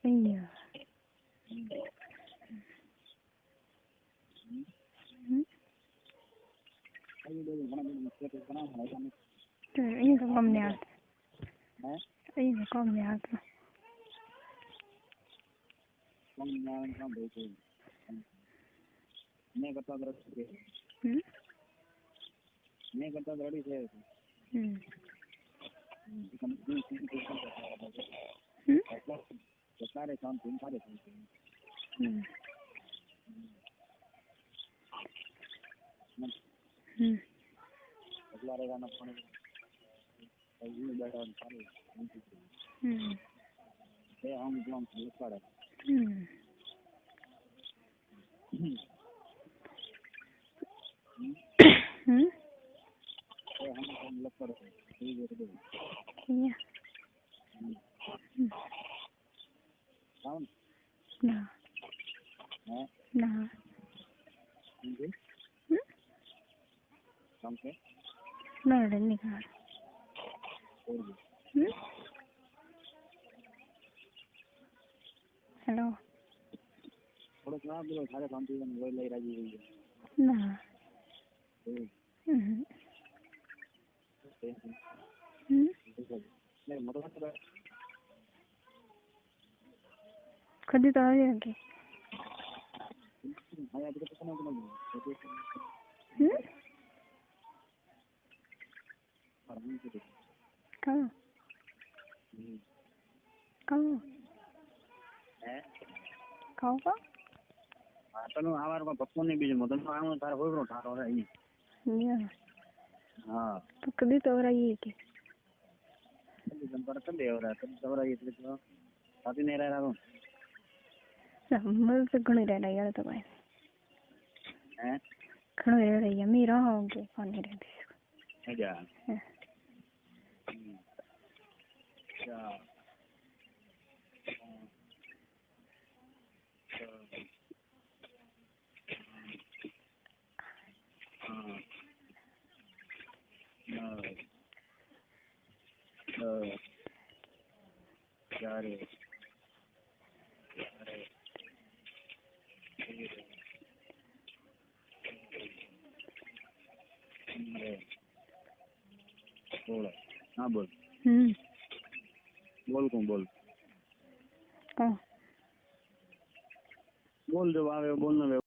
અહીંયા અહીં તો કમને આવતા અહીં તો કમને આવતા મેં કરતા રેડી છે સારે શાંતિ સારે પગલા રહેવાના પણ બેઠવાનું સારું એ આમ જોમ લખાડે હેલો થોડોક ના બોલો સારે શાંતિ લઈ રાજી ના કદી તો આવ્યા કે પપ્પુ ને બીજું મદન આવું તારે હોય ઠારો હા તો કદી તો રહીએ કે સાથી નહીં રહ્યા મલ તો ઘણી રહેલા યાર તો ભાઈ ઘણું રહેલા મી રહો કે કોની રહેતી મજા हाँ बोल बोल कौन बोल बोल जब आवे बोलना